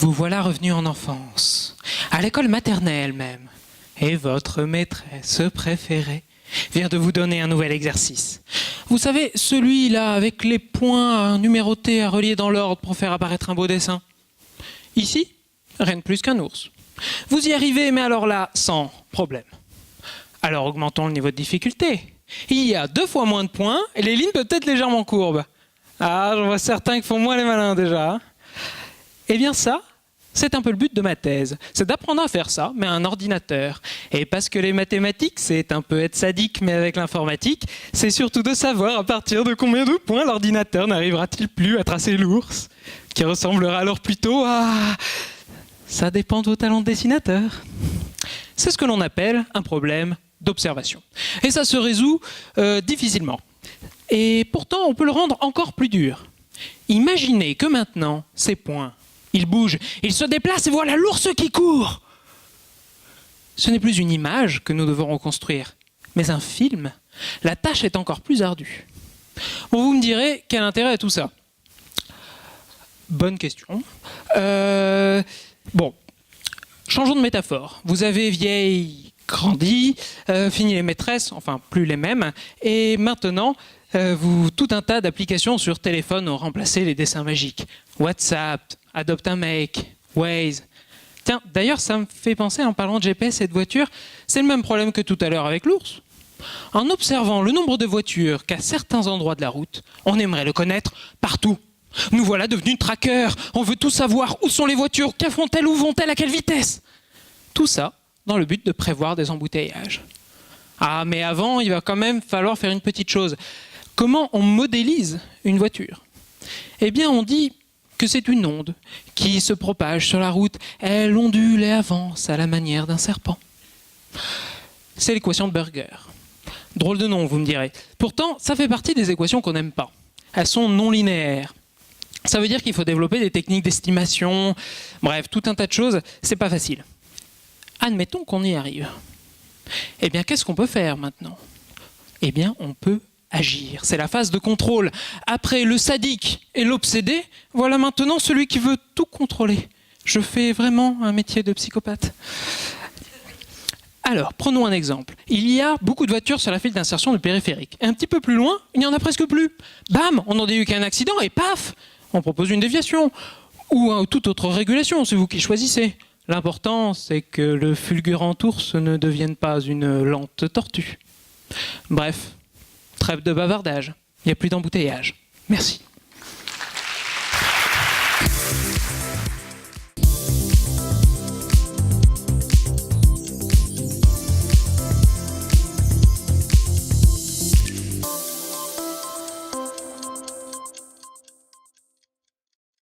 Vous voilà revenu en enfance, à l'école maternelle même, et votre maîtresse préférée vient de vous donner un nouvel exercice. Vous savez, celui-là avec les points numérotés à relier dans l'ordre pour faire apparaître un beau dessin. Ici, rien de plus qu'un ours. Vous y arrivez, mais alors là, sans problème. Alors augmentons le niveau de difficulté. Il y a 2 fois moins de points et les lignes peuvent être légèrement courbes. Ah, j'en vois certains qui font moins les malins déjà. Eh bien ça, c'est un peu le but de ma thèse. C'est d'apprendre à faire ça, mais à un ordinateur. Et parce que les mathématiques, c'est un peu être sadique, mais avec l'informatique, c'est surtout de savoir à partir de combien de points l'ordinateur n'arrivera-t-il plus à tracer l'ours, qui ressemblera alors plutôt à... Ça dépend de vos talents de dessinateur. C'est ce que l'on appelle un problème d'observation. Et ça se résout difficilement. Et pourtant, on peut le rendre encore plus dur. Imaginez que maintenant, ces points, ils bougent, ils se déplacent et voilà l'ours qui court. Ce n'est plus une image que nous devons reconstruire, mais un film. La tâche est encore plus ardue. Bon, vous me direz, quel intérêt à tout ça? Bonne question. Bon, changeons de métaphore. Vous avez vieille, grandi, fini les maîtresses, enfin plus les mêmes, et maintenant, tout un tas d'applications sur téléphone ont remplacé les dessins magiques. WhatsApp, Adopt un Make, Waze. Tiens, d'ailleurs, ça me fait penser, en parlant de GPS et de voitures, c'est le même problème que tout à l'heure avec l'ours. En observant le nombre de voitures qu'à certains endroits de la route, on aimerait le connaître partout. Nous voilà devenus trackers. On veut tout savoir. Où sont les voitures? Que font-elles? Où vont-elles? À quelle vitesse? Tout ça dans le but de prévoir des embouteillages. Ah, mais avant, il va quand même falloir faire une petite chose. Comment on modélise une voiture? Eh bien, on dit que c'est une onde qui se propage sur la route. Elle ondule et avance à la manière d'un serpent. C'est l'équation de Burger. Drôle de nom, vous me direz. Pourtant, ça fait partie des équations qu'on n'aime pas. Elles sont non linéaires. Ça veut dire qu'il faut développer des techniques d'estimation, bref, tout un tas de choses, c'est pas facile. Admettons qu'on y arrive. Eh bien, qu'est-ce qu'on peut faire maintenant? Eh bien, on peut agir. C'est la phase de contrôle. Après le sadique et l'obsédé, voilà maintenant celui qui veut tout contrôler. Je fais vraiment un métier de psychopathe. Alors, prenons un exemple. Il y a beaucoup de voitures sur la file d'insertion du périphérique. Et un petit peu plus loin, il n'y en a presque plus. Bam, on n'en déduit qu'un accident et paf, on propose une déviation. Ou toute autre régulation, c'est vous qui choisissez. L'important, c'est que le fulgurant ours ne devienne pas une lente tortue. Bref, trêve de bavardage. Il n'y a plus d'embouteillage. Merci.